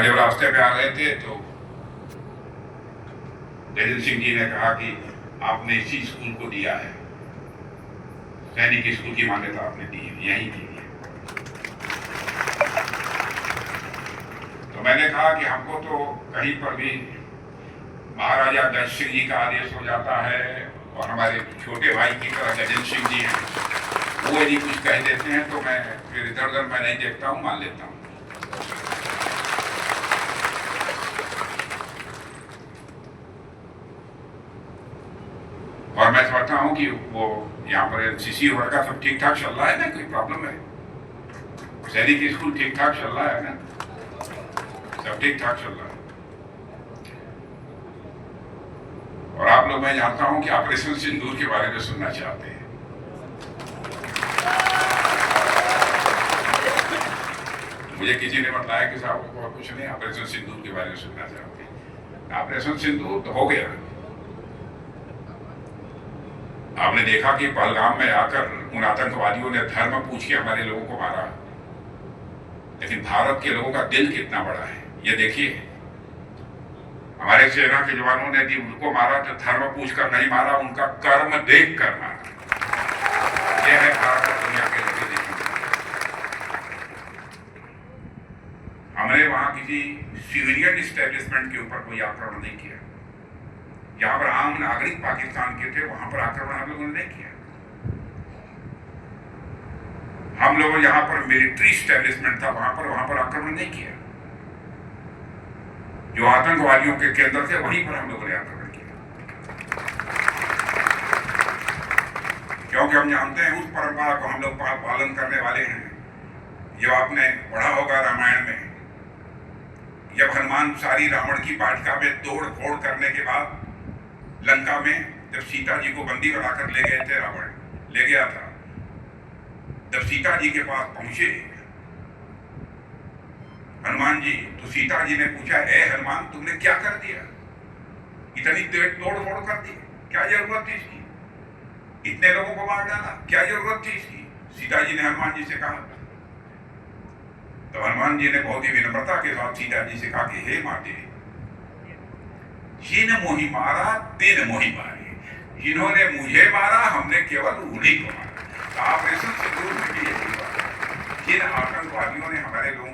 और जब रास्ते पे आ गए थे तो जतिन सिंह जी ने कहा कि आपने इसी स्कूल को दिया है, सैनिक स्कूल की मान्यता आपने दी है, यहीं की है। तो मैंने कहा कि हमको तो कहीं पर भी महाराजा दश सिंह जी का आदेश हो जाता है और हमारे छोटे भाई की तरह जतिन सिंह जी हैं, वो यदि कुछ कह देते हैं तो मैं फिर इधर उधर मैं नहीं देखता हूँ, मान लेता हूँ। और मैं समझता हूँ कि वो यहाँ पर एनसीसी वर्ग का सब ठीक ठाक चल रहा है ना, कोई प्रॉब्लम है? सैनिक स्कूल ठीक ठाक चल रहा है ना, सब ठीक ठाक चल रहा है। और आप लोग, मैं जानता हूँ कि ऑपरेशन सिंदूर के बारे में सुनना चाहते हैं। मुझे किसी ने बताया कि साहब और कुछ नहीं, ऑपरेशन सिंदूर के बारे में सुनना चाहते हैं। ऑपरेशन सिंदूर तो हो गया। आपने देखा कि पहलगाम में आकर उन आतंकवादियों ने धर्म पूछ के हमारे लोगों को मारा, लेकिन भारत के लोगों का दिल कितना बड़ा है ये देखिए। हमारे सेना के जवानों ने भी उनको मारा तो धर्म पूछ कर नहीं मारा, उनका कर्म देख कर मारा। यह है भारत और दुनिया के लोग देखना। हमने वहां किसी सिविलियन इस्टेब्लिशमेंट के ऊपर कोई आक्रमण नहीं किया। जहां पर आम नागरिक पाकिस्तान के थे वहां पर आक्रमण हम लोगों ने नहीं किया। हम लोगों ने जहां पर मिलिट्री इस्टेब्लिशमेंट था वहां पर आक्रमण नहीं किया। जो आतंकवादियों के केंद्र थे वहीं पर हम लोगों ने आक्रमण किया, क्योंकि हम जानते हैं उस परंपरा को हम लोग पालन करने वाले हैं। जो आपने पढ़ा होगा रामायण में, जब हनुमान सारी रावण की वाटिका में तोड़ फोड़ करने के बाद लंका में जब सीता जी को बंदी बनाकर ले गए थे, रावण ले गया था, जब सीता जी के पास पहुंचे हनुमान जी, तो सीता जी ने पूछा, ए हनुमान तुमने क्या कर दिया? इतनी देर तोड़ फोड़ कर दी, क्या जरूरत थी इसकी? इतने लोगों को मार डाला, क्या जरूरत थी इसकी? सीता जी ने हनुमान जी से कहा। तो हनुमान जी ने बहुत ही विनम्रता के साथ सीता जी से कहा कि हे माते, जिन मोही मारा तिन मोही मारे, जिन्होंने मुझे मारा हमने केवल उन्हीं को मारा। ऑपरेशन सिंदूर में भी यही बात है। जिन आतंकवादियों ने हमारे लोगों